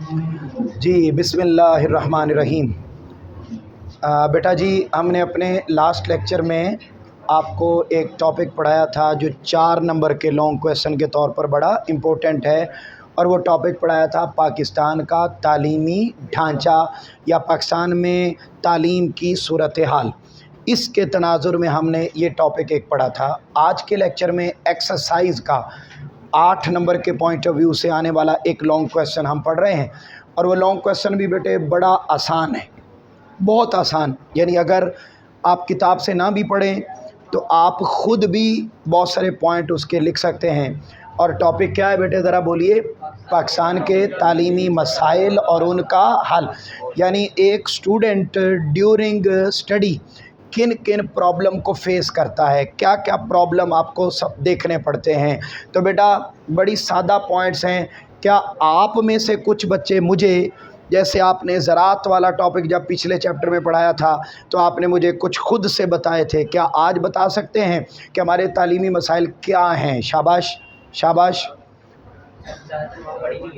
جی بسم اللہ الرحمن الرحیم۔ بیٹا جی ہم نے اپنے لاسٹ لیکچر میں آپ کو ایک ٹاپک پڑھایا تھا جو 4 نمبر کے لانگ کویسچن کے طور پر بڑا امپورٹنٹ ہے، اور وہ ٹاپک پڑھایا تھا پاکستان کا تعلیمی ڈھانچہ یا پاکستان میں تعلیم کی صورتحال۔ اس کے تناظر میں ہم نے یہ ٹاپک ایک پڑھا تھا۔ آج کے لیکچر میں ایکسرسائز کا 8 نمبر کے پوائنٹ آف ویو سے آنے والا ایک لانگ کویسچن ہم پڑھ رہے ہیں، اور وہ لانگ کویسچن بھی بیٹے بڑا آسان ہے، بہت آسان۔ یعنی اگر آپ کتاب سے نہ بھی پڑھیں تو آپ خود بھی بہت سارے پوائنٹ اس کے لکھ سکتے ہیں۔ اور ٹاپک کیا ہے بیٹے، ذرا بولیے؟ پاکستان کے تعلیمی مسائل اور ان کا حل۔ یعنی ایک اسٹوڈنٹ ڈیورنگ اسٹڈی کن کن پرابلم کو فیس کرتا ہے، کیا کیا پرابلم آپ کو سب دیکھنے پڑتے ہیں۔ تو بیٹا بڑی سادہ پوائنٹس ہیں۔ کیا آپ میں سے کچھ بچے مجھے، جیسے آپ نے زراعت والا ٹاپک جب پچھلے چیپٹر میں پڑھایا تھا تو آپ نے مجھے کچھ خود سے بتائے تھے، کیا آج بتا سکتے ہیں کہ ہمارے تعلیمی مسائل کیا ہیں؟ شاباش شاباش۔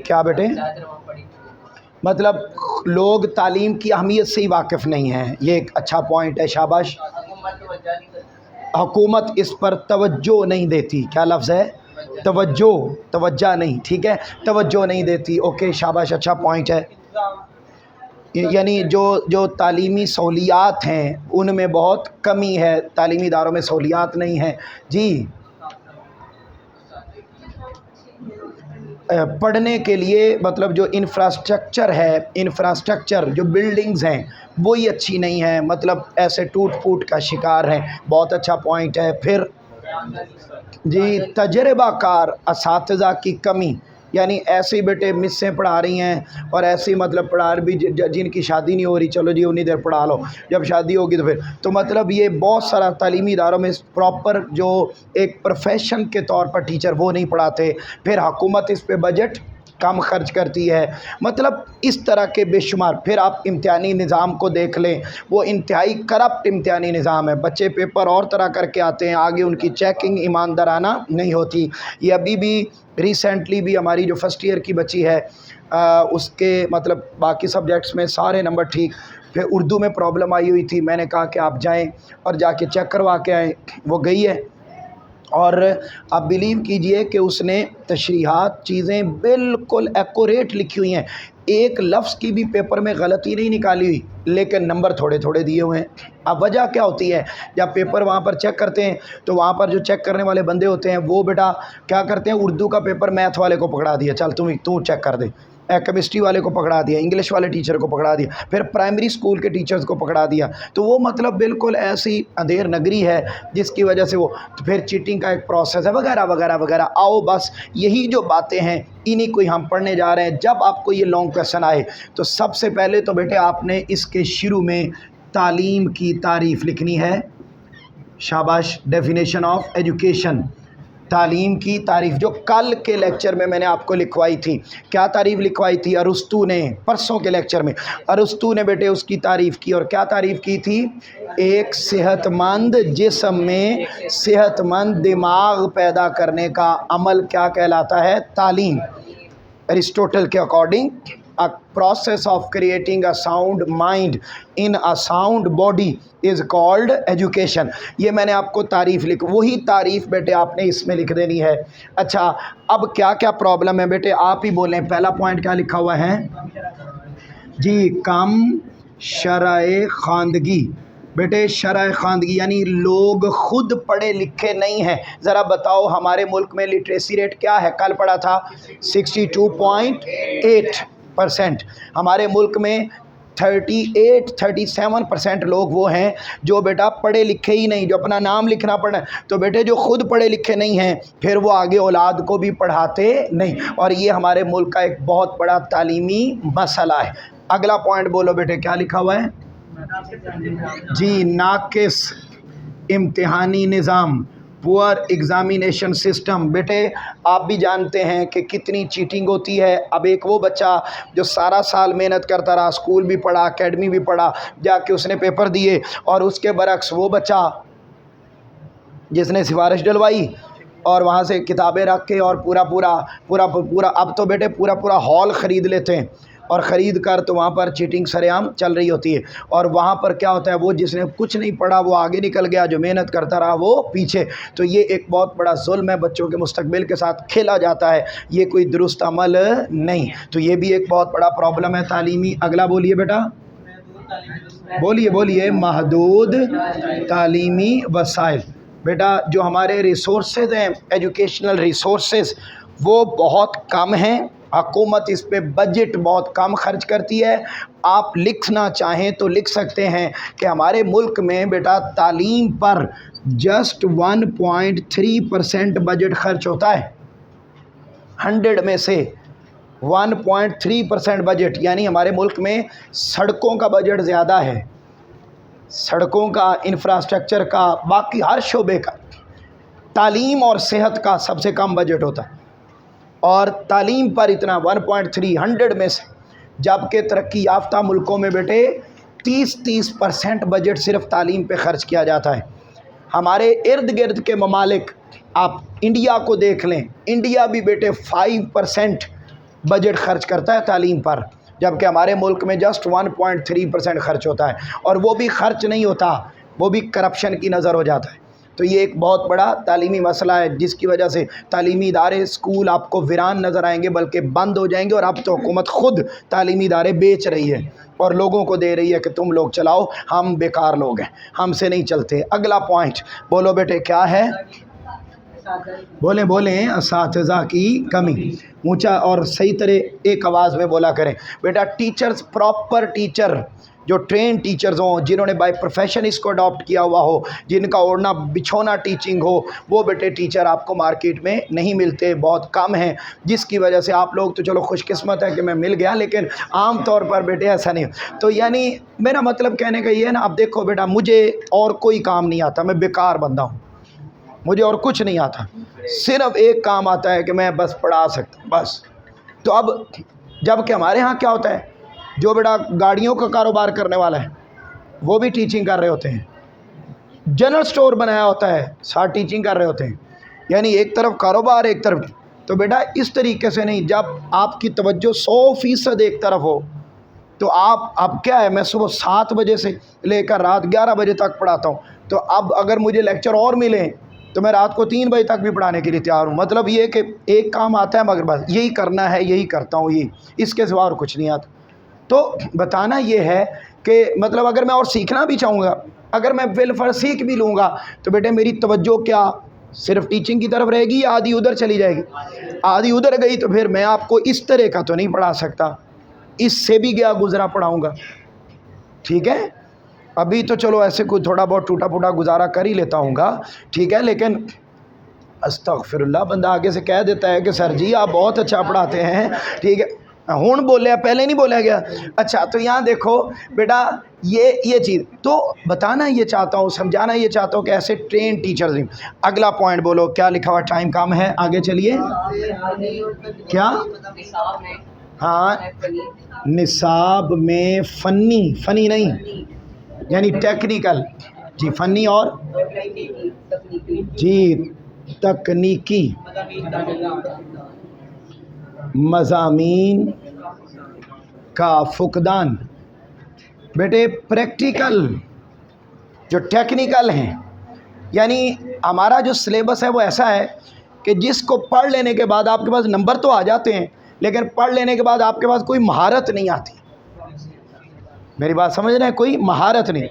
کیا بیٹے؟ مطلب لوگ تعلیم کی اہمیت سے ہی واقف نہیں ہیں، یہ ایک اچھا پوائنٹ ہے، شاباش۔ حکومت اس پر توجہ نہیں دیتی، کیا لفظ ہے؟ توجہ نہیں، ٹھیک ہے، توجہ نہیں دیتی، اوکے شاباش، اچھا پوائنٹ ہے۔ یعنی جو تعلیمی سہولیات ہیں ان میں بہت کمی ہے، تعلیمی اداروں میں سہولیات نہیں ہیں۔ جی پڑھنے کے لیے مطلب جو انفراسٹرکچر ہے، انفراسٹرکچر جو بلڈنگز ہیں وہی اچھی نہیں ہیں، مطلب ایسے ٹوٹ پھوٹ کا شکار ہیں، بہت اچھا پوائنٹ ہے۔ پھر جی تجربہ کار اساتذہ کی کمی، یعنی ایسے بیٹے مسیں پڑھا رہی ہیں اور ایسے مطلب پڑھا بھی جن کی شادی نہیں ہو رہی، چلو جی انہی دیر پڑھا لو، جب شادی ہوگی تو مطلب یہ بہت سارا تعلیمی اداروں میں پراپر جو ایک پروفیشن کے طور پر ٹیچر وہ نہیں پڑھاتے۔ پھر حکومت اس پہ بجٹ کم خرچ کرتی ہے، مطلب اس طرح کے بے شمار۔ پھر آپ امتحانی نظام کو دیکھ لیں، وہ انتہائی کرپٹ امتحانی نظام ہے، بچے پیپر اور طرح کر کے آتے ہیں، آگے ان کی چیکنگ ایماندارانہ نہیں ہوتی۔ یہ ابھی بھی ریسنٹلی بھی ہماری جو فرسٹ ایئر کی بچی ہے اس کے مطلب باقی سبجیکٹس میں سارے نمبر ٹھیک، پھر اردو میں پرابلم آئی ہوئی تھی، میں نے کہا کہ آپ جائیں اور جا کے چیک کروا کے آئیں، وہ گئی ہے، اور آپ بلیو کیجئے کہ اس نے تشریحات چیزیں بالکل ایکوریٹ لکھی ہوئی ہیں، ایک لفظ کی بھی پیپر میں غلطی نہیں نکالی ہوئی، لیکن نمبر تھوڑے تھوڑے دیے ہوئے ہیں۔ اب وجہ کیا ہوتی ہے؟ جب پیپر وہاں پر چیک کرتے ہیں تو وہاں پر جو چیک کرنے والے بندے ہوتے ہیں وہ بیٹا کیا کرتے ہیں، اردو کا پیپر میتھ والے کو پکڑا دیا، چل تو چیک کر دے، کیمسٹری والے کو پکڑا دیا، انگلش والے ٹیچر کو پکڑا دیا، پھر پرائمری اسکول کے ٹیچرز کو پکڑا دیا، تو وہ مطلب بالکل ایسی اندھیر نگری ہے جس کی وجہ سے وہ پھر چیٹنگ کا ایک پروسیس ہے وغیرہ وغیرہ وغیرہ۔ آؤ بس یہی جو باتیں ہیں انہی کو ہم پڑھنے جا رہے ہیں۔ جب آپ کو یہ لانگ کویسچن آئے تو سب سے پہلے تو بیٹے آپ نے اس کے شروع میں تعلیم کی تعریف لکھنی ہے، شاباش، ڈیفینیشن آف ایجوکیشن، تعلیم کی تعریف، جو کل کے لیکچر میں نے آپ کو لکھوائی تھی۔ کیا تعریف لکھوائی تھی؟ ارسطو نے، پرسوں کے لیکچر میں ارسطو نے بیٹے اس کی تعریف کی، اور کیا تعریف کی تھی؟ ایک صحت مند جسم میں صحت مند دماغ پیدا کرنے کا عمل کیا کہلاتا ہے؟ تعلیم۔ ارسطوٹل کے according a process of creating a sound mind in a sound body is called education۔ یہ میں نے آپ کو تعریف وہی تعریف بیٹے آپ نے اس میں لکھ دینی ہے۔ اچھا اب کیا کیا پرابلم ہے بیٹے آپ ہی بولیں، پہلا پوائنٹ کیا لکھا ہوا ہے؟ جی کم شرح خواندگی۔ بیٹے شرح خواندگی یعنی لوگ خود پڑھے لکھے نہیں ہیں۔ ذرا بتاؤ ہمارے ملک میں لٹریسی ریٹ کیا ہے؟ کل پڑھا تھا 62.8%۔ ہمارے ملک میں 37% لوگ وہ ہیں جو بیٹا پڑھے لکھے ہی نہیں، جو اپنا نام لکھنا پڑھنا ہے۔ تو بیٹے جو خود پڑھے لکھے نہیں ہیں پھر وہ آگے اولاد کو بھی پڑھاتے نہیں، اور یہ ہمارے ملک کا ایک بہت بڑا تعلیمی مسئلہ ہے۔ اگلا پوائنٹ بولو بیٹے کیا لکھا ہوا ہے؟ جی ناقص امتحانی نظام، پور ایگزامینیشن سسٹم۔ بیٹے آپ بھی جانتے ہیں کہ کتنی چیٹنگ ہوتی ہے۔ اب ایک وہ بچہ جو سارا سال محنت کرتا رہا، اسکول بھی پڑھا، اکیڈمی بھی پڑھا، جا کے اس نے پیپر دیے، اور اس کے برعکس وہ بچہ جس نے سفارش ڈلوائی اور وہاں سے کتابیں رکھ کے اور پورا اب تو بیٹے پورا ہال خرید لیتے ہیں، اور خرید کر تو وہاں پر چیٹنگ سرعام چل رہی ہوتی ہے، اور وہاں پر کیا ہوتا ہے، وہ جس نے کچھ نہیں پڑھا وہ آگے نکل گیا، جو محنت کرتا رہا وہ پیچھے. تو یہ ایک بہت بڑا ظلم ہے، بچوں کے مستقبل کے ساتھ کھیلا جاتا ہے، یہ کوئی درست عمل نہیں. تو یہ بھی ایک بہت بڑا پرابلم ہے تعلیمی. اگلا بولیے بیٹا، بولیے. محدود تعلیمی وسائل. بیٹا جو ہمارے ریسورسز ہیں، ایجوکیشنل ریسورسز، وہ بہت کم ہیں. حکومت اس پہ بجٹ بہت کم خرچ کرتی ہے. آپ لکھنا چاہیں تو لکھ سکتے ہیں کہ ہمارے ملک میں بیٹا تعلیم پر جسٹ 1.3% بجٹ خرچ ہوتا ہے. 100 میں سے 1.3% بجٹ، یعنی ہمارے ملک میں سڑکوں کا بجٹ زیادہ ہے، سڑکوں کا، انفراسٹرکچر کا، باقی ہر شعبے کا. تعلیم اور صحت کا سب سے کم بجٹ ہوتا ہے، اور تعلیم پر اتنا 1.3 میں سے، جبکہ ترقی یافتہ ملکوں میں بیٹے 30% بجٹ صرف تعلیم پہ خرچ کیا جاتا ہے. ہمارے ارد گرد کے ممالک، آپ انڈیا کو دیکھ لیں، انڈیا بھی بیٹے 5% بجٹ خرچ کرتا ہے تعلیم پر، جبکہ ہمارے ملک میں جسٹ 1.3% خرچ ہوتا ہے، اور وہ بھی خرچ نہیں ہوتا، وہ بھی کرپشن کی نظر ہو جاتا ہے. تو یہ ایک بہت بڑا تعلیمی مسئلہ ہے، جس کی وجہ سے تعلیمی ادارے، اسکول آپ کو ویران نظر آئیں گے، بلکہ بند ہو جائیں گے. اور اب تو حکومت خود تعلیمی ادارے بیچ رہی ہے اور لوگوں کو دے رہی ہے کہ تم لوگ چلاؤ، ہم بیکار لوگ ہیں، ہم سے نہیں چلتے. اگلا پوائنٹ بولو بیٹے، کیا ہے؟ بولیں. اساتذہ کی کمی. اونچا اور صحیح طرح ایک آواز میں بولا کریں. بیٹا ٹیچرز، پراپر ٹیچر، جو ٹرین ٹیچرز ہوں، جنہوں نے بائی پروفیشن اس کو اڈاپٹ کیا ہوا ہو، جن کا اوڑھنا بچھونا ٹیچنگ ہو، وہ بیٹے ٹیچر آپ کو مارکیٹ میں نہیں ملتے، بہت کم ہیں. جس کی وجہ سے آپ لوگ تو چلو خوش قسمت ہے کہ میں مل گیا، لیکن عام طور پر بیٹے ایسا نہیں. تو یعنی میرا مطلب کہنے کا یہ ہے نا، اب دیکھو بیٹا، مجھے اور کوئی کام نہیں آتا، میں بیکار بندہ ہوں، مجھے اور کچھ نہیں آتا، صرف ایک کام آتا ہے کہ میں بس پڑھا سکتا ہوں بس. تو اب جب کہ ہمارے ہاں کیا ہوتا ہے، جو بیٹا گاڑیوں کا کاروبار کرنے والا ہے وہ بھی ٹیچنگ کر رہے ہوتے ہیں، جنرل سٹور بنایا ہوتا ہے ساتھ ٹیچنگ کر رہے ہوتے ہیں. یعنی ایک طرف کاروبار، ایک طرف. تو بیٹا اس طریقے سے نہیں، جب آپ کی توجہ 100% ایک طرف ہو تو اب کیا ہے، میں صبح 7 بجے سے لے کر رات 11 بجے تک پڑھاتا ہوں، تو اب اگر مجھے لیکچر اور ملیں تو میں رات کو 3 بجے تک بھی پڑھانے کے لیے تیار ہوں. مطلب یہ کہ ایک کام آتا ہے مگر بس یہی کرنا ہے، یہی کرتا ہوں، یہی، اس کے سوا اور کچھ نہیں آتا. تو بتانا یہ ہے کہ مطلب اگر میں اور سیکھنا بھی چاہوں گا، اگر میں بالفرض سیکھ بھی لوں گا، تو بیٹے میری توجہ کیا صرف ٹیچنگ کی طرف رہے گی یا آدھی ادھر چلی جائے گی؟ آدھی ادھر گئی تو پھر میں آپ کو اس طرح کا تو نہیں پڑھا سکتا، اس سے بھی گیا گزرا پڑھاؤں گا. ٹھیک ہے، ابھی تو چلو ایسے کوئی تھوڑا بہت ٹوٹا پھوٹا گزارا کر ہی لیتا ہوں گا، ٹھیک ہے. لیکن استغفر اللہ، بندہ آگے سے کہہ دیتا ہے کہ سر جی آپ بہت اچھا پڑھاتے ہیں، ٹھیک ہے. ہون بولے، پہلے نہیں بولا گیا. اچھا، تو یہاں دیکھو بیٹا، یہ چیز تو بتانا یہ چاہتا ہوں، سمجھانا یہ چاہتا ہوں کہ ایسے ٹرین ٹیچرز ہیں. اگلا پوائنٹ بولو، کیا لکھا ہوا؟ ٹائم کم ہے، آگے چلیے. کیا؟ ہاں، نصاب میں فنی نہیں، یعنی ٹیکنیکل، جی فنی اور جی تکنیکی مضامین کا فقدان. بیٹے پریکٹیکل جو ٹیکنیکل ہیں، یعنی ہمارا جو سلیبس ہے وہ ایسا ہے کہ جس کو پڑھ لینے کے بعد آپ کے پاس نمبر تو آ جاتے ہیں، لیکن پڑھ لینے کے بعد آپ کے پاس کوئی مہارت نہیں آتی. میری بات سمجھ رہے ہیں؟ کوئی مہارت نہیں.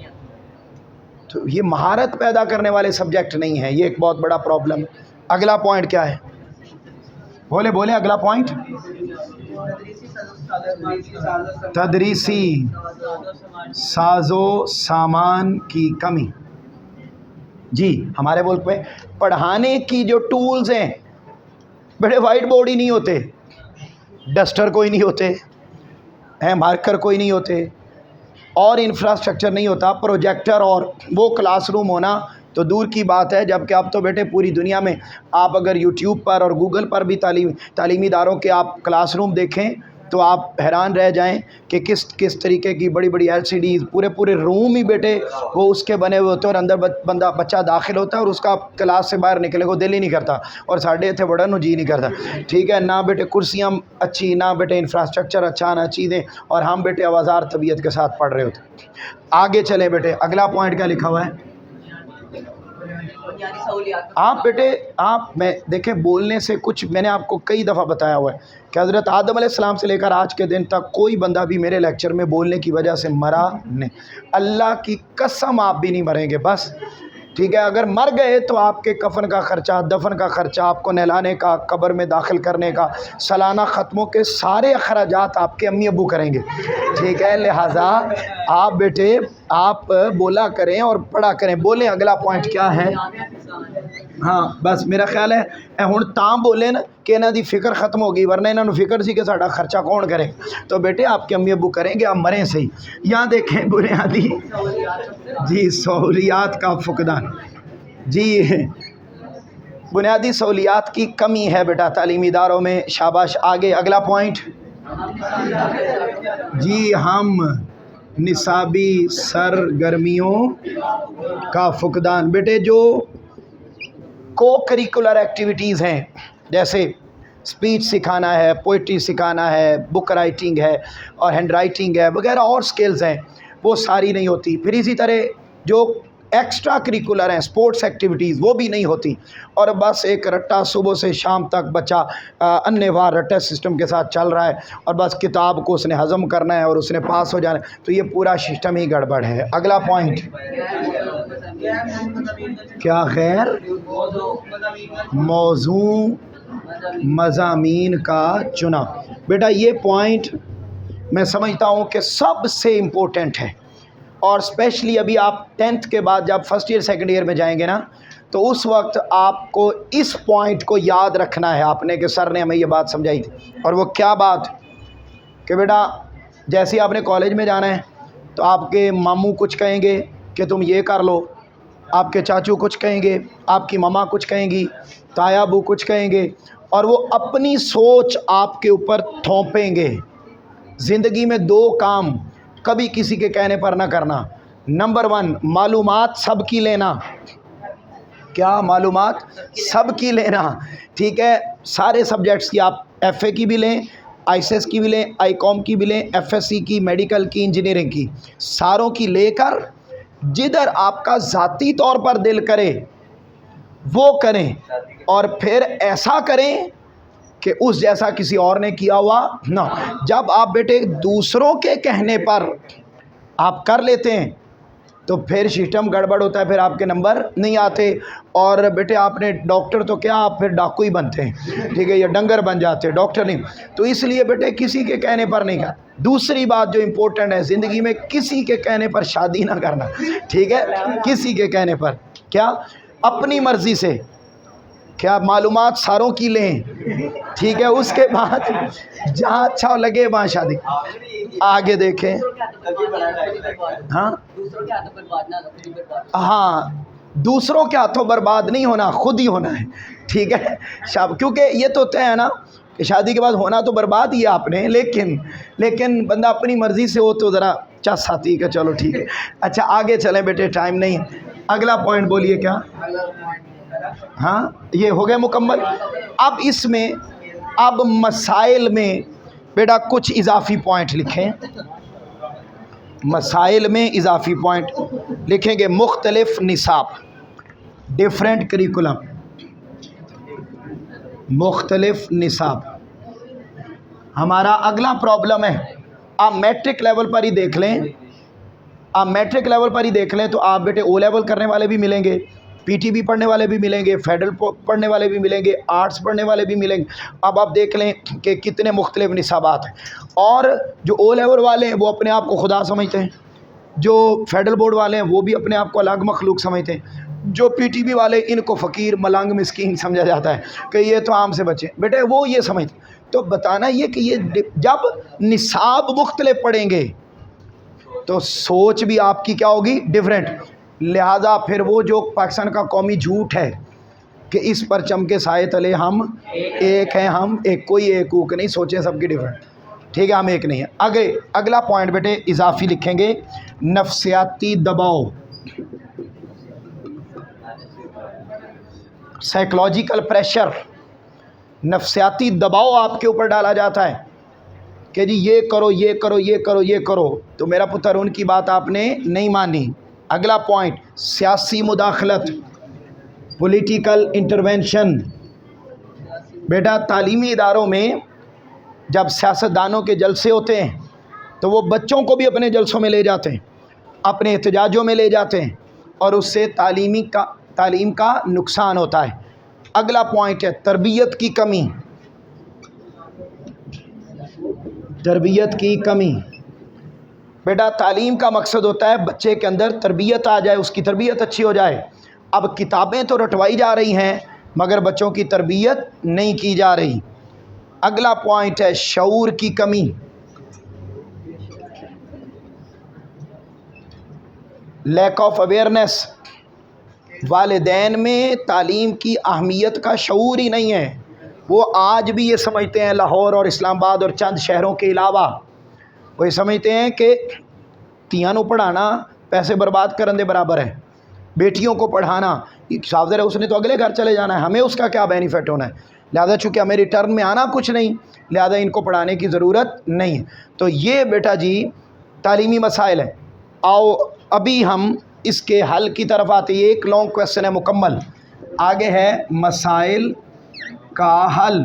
تو یہ مہارت پیدا کرنے والے سبجیکٹ نہیں ہیں، یہ ایک بہت بڑا پرابلم. اگلا پوائنٹ کیا ہے؟ بولے اگلا پوائنٹ. تدریسی ساز و سامان کی کمی. جی ہمارے ملک میں پڑھانے کی جو ٹولز ہیں، بڑے وائٹ بورڈ ہی نہیں ہوتے، ڈسٹر کوئی نہیں ہوتے، مارکر کوئی نہیں ہوتے، اور انفراسٹرکچر نہیں ہوتا، پروجیکٹر اور وہ کلاس روم ہونا تو دور کی بات ہے. جبکہ اب تو بیٹے پوری دنیا میں آپ اگر یوٹیوب پر اور گوگل پر بھی تعلیمی اداروں کے آپ کلاس روم دیکھیں تو آپ حیران رہ جائیں کہ کس طریقے کی بڑی بڑی LCDs، پورے روم ہی بیٹے وہ اس کے بنے ہوئے ہوتے ہیں، اور اندر بچہ داخل ہوتا ہے اور اس کا کلاس سے باہر نکلے کو دل ہی نہیں کرتا، اور ساڑھے اتنے بڑا نو جی نہیں کرتا، ٹھیک ہے، نہ بیٹے کرسیاں اچھی، نہ بیٹے انفراسٹرکچر اچھا، نہ چیزیں، اور ہم بیٹے آوازار طبیعت کے ساتھ پڑھ رہے ہوتے ہیں۔ آگے چلیں بیٹے، اگلا پوائنٹ کیا لکھا ہوا ہے؟ آپ بیٹے میں دیکھیں بولنے سے کچھ، میں نے آپ کو کئی دفعہ بتایا ہوا ہے کہ حضرت آدم علیہ السلام سے لے کر آج کے دن تک کوئی بندہ بھی میرے لیکچر میں بولنے کی وجہ سے مرا نہیں، اللہ کی قسم آپ بھی نہیں مریں گے، بس ٹھیک ہے، اگر مر گئے تو آپ کے کفن کا خرچہ، دفن کا خرچہ، آپ کو نہلانے کا، قبر میں داخل کرنے کا، سالانہ ختموں کے سارے اخراجات آپ کے امی ابو کریں گے، ٹھیک ہے، لہٰذا آپ بیٹے آپ بولا کریں اور پڑھا کریں۔ بولیں اگلا پوائنٹ کیا ہے؟ ہاں بس میرا خیال ہے ہن تاں بولے نا کہ انہاں دی فکر ختم ہو گئی، ورنہ انہاں نوں فکر سی کہ ساڈا خرچہ کون کرے، تو بیٹے آپ کے امی ابو کریں گے، آپ مریں صحیح۔ یہاں دیکھیں بنیادی جی سہولیات کا فقدان، جی بنیادی سہولیات کی کمی ہے بیٹا تعلیمی اداروں میں، شاباش۔ آگے اگلا پوائنٹ، جی ہم نصابی سرگرمیوں کا فقدان۔ بیٹے جو کو کریکولر ایکٹیویٹیز ہیں، جیسے اسپیچ سکھانا ہے، پوئٹری سکھانا ہے، بک رائٹنگ ہے اور ہینڈ رائٹنگ ہے وغیرہ، اور سکلز ہیں، وہ ساری نہیں ہوتی۔ پھر اسی طرح جو ایکسٹرا کریکولر ہیں، سپورٹس ایکٹیویٹیز، وہ بھی نہیں ہوتی، اور بس ایک رٹا صبح سے شام تک بچہ انے وار رٹے سسٹم کے ساتھ چل رہا ہے، اور بس کتاب کو اس نے ہضم کرنا ہے اور اس نے پاس ہو جانا ہے، تو یہ پورا سسٹم ہی گڑبڑ ہے۔ اگلا پوائنٹ کیا؟ غیر موزوں مضامین کا چنا۔ بیٹا یہ پوائنٹ میں سمجھتا ہوں کہ سب سے امپورٹنٹ ہے، اور اسپیشلی ابھی آپ 10th کے بعد جب فرسٹ ایئر سیکنڈ ایئر میں جائیں گے نا، تو اس وقت آپ کو اس پوائنٹ کو یاد رکھنا ہے آپ نے، کہ سر نے ہمیں یہ بات سمجھائی تھی۔ اور وہ کیا بات؟ کہ بیٹا جیسے آپ نے کالج میں جانا ہے تو آپ کے ماموں کچھ کہیں گے کہ تم یہ کر لو، آپ کے چاچو کچھ کہیں گے، آپ کی ماما کچھ کہیں گی، تایا ابو کچھ کہیں گے، اور وہ اپنی سوچ آپ کے اوپر تھوپیں گے۔ زندگی میں 2 کام کبھی کسی کے کہنے پر نہ کرنا۔ نمبر 1 معلومات سب کی لینا، کیا؟ معلومات سب کی لینا، ٹھیک ہے، سارے سبجیکٹس کی، آپ FA کی بھی لیں، ICS کی بھی لیں، ICOM کی بھی لیں، FSC کی، میڈیکل کی، انجینئرنگ کی، ساروں کی لے کر جدھر آپ کا ذاتی طور پر دل کرے وہ کریں، اور پھر ایسا کریں کہ اس جیسا کسی اور نے کیا ہوا نہ۔ جب آپ بیٹے دوسروں کے کہنے پر آپ کر لیتے ہیں تو پھر سسٹم گڑبڑ ہوتا ہے، پھر آپ کے نمبر نہیں آتے، اور بیٹے آپ نے ڈاکٹر تو کیا، آپ پھر ڈاکو ہی بنتے ہیں، ٹھیک ہے، یہ ڈنگر بن جاتے ہیں، ڈاکٹر نہیں۔ تو اس لیے بیٹے کسی کے کہنے پر نہیں کرنا۔ دوسری بات جو امپورٹنٹ ہے زندگی میں، کسی کے کہنے پر شادی نہ کرنا، ٹھیک ہے، کسی کے کہنے پر، کیا؟ اپنی مرضی سے، کیا؟ معلومات ساروں کی لیں، ٹھیک ہے، اس کے بعد جہاں اچھا لگے وہاں شادی۔ آگے دیکھیں، ہاں دوسروں کے ہاتھوں برباد نہیں ہونا، خود ہی ہونا ہے، ٹھیک ہے، کیونکہ یہ تو طے ہے نا کہ شادی کے بعد ہونا تو برباد ہی ہے آپ نے، لیکن بندہ اپنی مرضی سے ہو تو ذرا چس آتی کہ چلو ٹھیک ہے۔ اچھا آگے چلیں بیٹے، ٹائم نہیں۔ اگلا پوائنٹ بولیے کیا؟ ہاں یہ ہو گئے مکمل۔ اب اس میں، اب مسائل میں بیٹا کچھ اضافی پوائنٹ لکھیں، مسائل میں اضافی پوائنٹ لکھیں گے۔ مختلف نصاب، ڈیفرنٹ کریکولم، مختلف نصاب ہمارا اگلا پرابلم ہے۔ آپ میٹرک لیول پر ہی دیکھ لیں، آپ میٹرک لیول پر ہی دیکھ لیں تو آپ بیٹے او لیول کرنے والے بھی ملیں گے، PTB پڑھنے والے بھی ملیں گے، فیڈرل پڑھنے والے بھی ملیں گے، آرٹس پڑھنے والے بھی ملیں گے۔ اب آپ دیکھ لیں کہ کتنے مختلف نصابات ہیں، اور جو او لیول والے ہیں وہ اپنے آپ کو خدا سمجھتے ہیں، جو فیڈرل بورڈ والے ہیں وہ بھی اپنے آپ کو الگ مخلوق سمجھتے ہیں، جو PTB والے ان کو فقیر ملنگ مسکین سمجھا جاتا ہے کہ یہ تو عام سے بچے، بیٹے وہ یہ سمجھتے ہیں۔ تو بتانا یہ کہ یہ جب نصاب مختلف پڑھیں گے تو سوچ بھی آپ کی کیا ہوگی؟ ڈیفرنٹ۔ لہٰذا پھر وہ جو پاکستان کا قومی جھوٹ ہے کہ اس پرچم کے سائے تلے ہم ایک ہیں، ہم ایک، کوئی ایک اوک نہیں، سوچیں سب کی ڈیفرنٹ، ٹھیک ہے، ہم ایک نہیں ہے۔ اگلا پوائنٹ بیٹے اضافی لکھیں گے، نفسیاتی دباؤ، سائیکلوجیکل پریشر، نفسیاتی دباؤ آپ کے اوپر ڈالا جاتا ہے کہ جی یہ کرو یہ کرو یہ کرو یہ کرو، تو میرا پتر ان کی بات آپ نے نہیں مانی۔ اگلا پوائنٹ سیاسی مداخلت، پولیٹیکل انٹرونشن۔ بیٹا تعلیمی اداروں میں جب سیاستدانوں کے جلسے ہوتے ہیں تو وہ بچوں کو بھی اپنے جلسوں میں لے جاتے ہیں، اپنے احتجاجوں میں لے جاتے ہیں، اور اس سے تعلیم کا نقصان ہوتا ہے۔ اگلا پوائنٹ ہے تربیت کی کمی، تربیت کی کمی۔ بیٹا تعلیم کا مقصد ہوتا ہے بچے کے اندر تربیت آ جائے، اس کی تربیت اچھی ہو جائے۔ اب کتابیں تو رٹوائی جا رہی ہیں مگر بچوں کی تربیت نہیں کی جا رہی۔ اگلا پوائنٹ ہے شعور کی کمی، لیک آف اویئرنیس۔ والدین میں تعلیم کی اہمیت کا شعور ہی نہیں ہے، وہ آج بھی یہ سمجھتے ہیں، لاہور اور اسلام آباد اور چند شہروں کے علاوہ وہ یہ سمجھتے ہیں کہ تیاں نو پڑھانا پیسے برباد کرنے برابر ہے، بیٹیوں کو پڑھانا صاف ظاہر ہے اس نے تو اگلے گھر چلے جانا ہے، ہمیں اس کا کیا بینیفٹ ہونا ہے، لہذا چونکہ ہمیں ریٹرن میں آنا کچھ نہیں، لہذا ان کو پڑھانے کی ضرورت نہیں ہے۔ تو یہ بیٹا جی تعلیمی مسائل ہیں۔ آؤ ابھی ہم اس کے حل کی طرف آتے ہیں، ایک لانگ کویسچن ہے مکمل، آگے ہے مسائل کا حل۔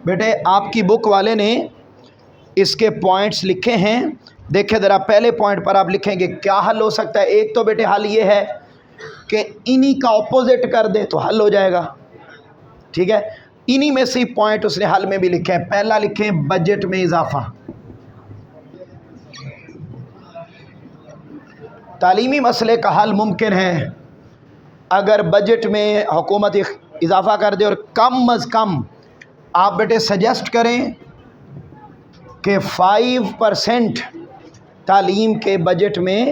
بیٹے آپ کی بک والے نے اس کے پوائنٹس لکھے ہیں، دیکھیں ذرا پہلے پوائنٹ پر آپ لکھیں گے کیا حل ہو سکتا ہے۔ ایک تو بیٹے حل یہ ہے کہ انہی کا اپوزٹ کر دیں تو حل ہو جائے گا، ٹھیک ہے، انہی میں سے پوائنٹ اس نے حل میں بھی لکھے ہیں۔ پہلا لکھیں بجٹ میں اضافہ، تعلیمی مسئلے کا حل ممکن ہے اگر بجٹ میں حکومت اضافہ کر دے، اور کم از کم آپ بیٹے سجیسٹ کریں کہ 5% تعلیم کے بجٹ میں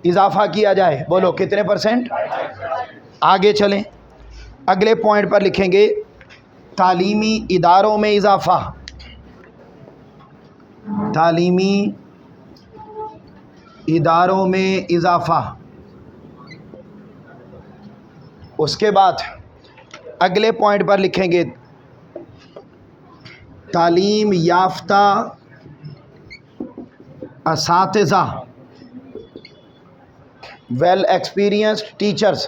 اضافہ کیا جائے۔ بولو کتنے پرسنٹ؟ آگے چلیں، اگلے پوائنٹ پر لکھیں گے تعلیمی اداروں میں اضافہ، تعلیمی اداروں میں اضافہ۔ اس کے بعد اگلے پوائنٹ پر لکھیں گے تعلیم یافتہ اساتذہ، ویل ایکسپیرینسڈ ٹیچرز،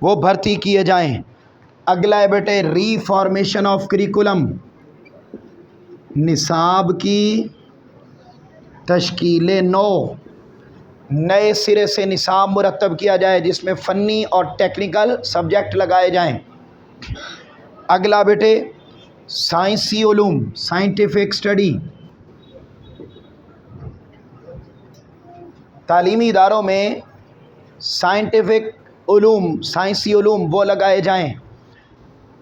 وہ بھرتی کیے جائیں۔ اگلا ہے بیٹے ری فارمیشن آف کریکولم، نصاب کی تشکیل نو، نئے سرے سے نصاب مرتب کیا جائے جس میں فنی اور ٹیکنیکل سبجیکٹ لگائے جائیں۔ اگلا بیٹے سائنسی علوم، سائنٹیفک اسٹڈی، تعلیمی اداروں میں سائنٹیفک علوم، سائنسی علوم وہ لگائے جائیں۔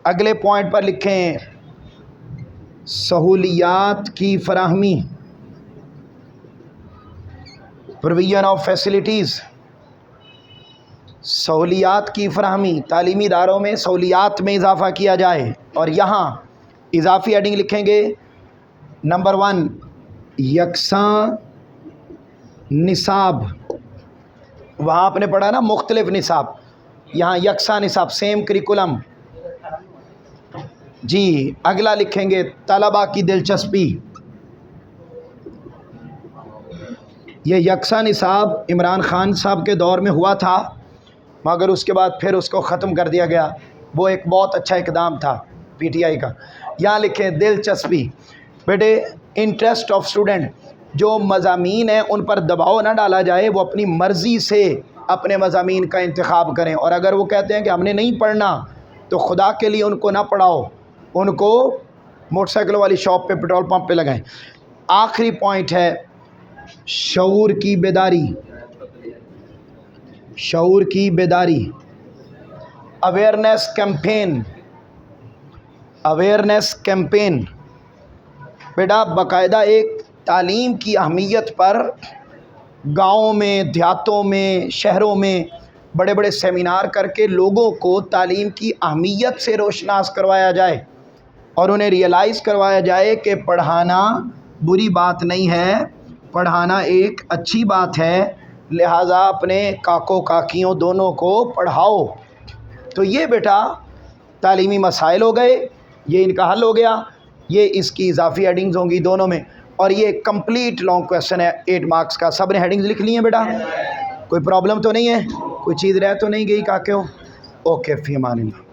اگلے پوائنٹ پر لکھیں سہولیات کی فراہمی، پروویژن آف فیسلٹیز، سہولیات کی فراہمی، تعلیمی اداروں میں سہولیات میں اضافہ کیا جائے۔ اور یہاں اضافی ایڈنگ لکھیں گے نمبر 1 یکساں نصاب، وہاں آپ نے پڑھا نا مختلف نصاب، یہاں یکساں نصاب، سیم کریکولم جی۔ اگلا لکھیں گے طلباء کی دلچسپی، یہ یکساں نصاب عمران خان صاحب کے دور میں ہوا تھا مگر اس کے بعد پھر اس کو ختم کر دیا گیا، وہ ایک بہت اچھا اقدام تھا پی ٹی آئی کا۔ یہاں لکھیں دلچسپی، بیٹے انٹرسٹ آف اسٹوڈنٹ، جو مضامین ہیں ان پر دباؤ نہ ڈالا جائے، وہ اپنی مرضی سے اپنے مضامین کا انتخاب کریں، اور اگر وہ کہتے ہیں کہ ہم نے نہیں پڑھنا تو خدا کے لیے ان کو نہ پڑھاؤ، ان کو موٹر سائیکل والی شاپ پہ پیٹرول پمپ پہ لگائیں۔ آخری پوائنٹ ہے شعور کی بیداری، شعور کی بیداری، اویئرنیس کیمپین، اویئرنیس کیمپین۔ بیٹا باقاعدہ ایک تعلیم کی اہمیت پر گاؤں میں، دیہاتوں میں، شہروں میں بڑے بڑے سیمینار کر کے لوگوں کو تعلیم کی اہمیت سے روشناس کروایا جائے، اور انہیں ریئلائز کروایا جائے کہ پڑھانا بری بات نہیں ہے، پڑھانا ایک اچھی بات ہے، لہٰذا اپنے کاکوں کاکیوں دونوں کو پڑھاؤ۔ تو یہ بیٹا تعلیمی مسائل ہو گئے، یہ ان کا حل ہو گیا، یہ اس کی اضافی ہیڈنگز ہوں گی دونوں میں، اور یہ کمپلیٹ لانگ کویسچن ہے 8 مارکس کا۔ سب نے ہیڈنگز لکھ لی ہیں بیٹا؟ کوئی پرابلم تو نہیں ہے؟ کوئی چیز رہ تو نہیں گئی کاکیوں؟ اوکے، فی امان اللہ۔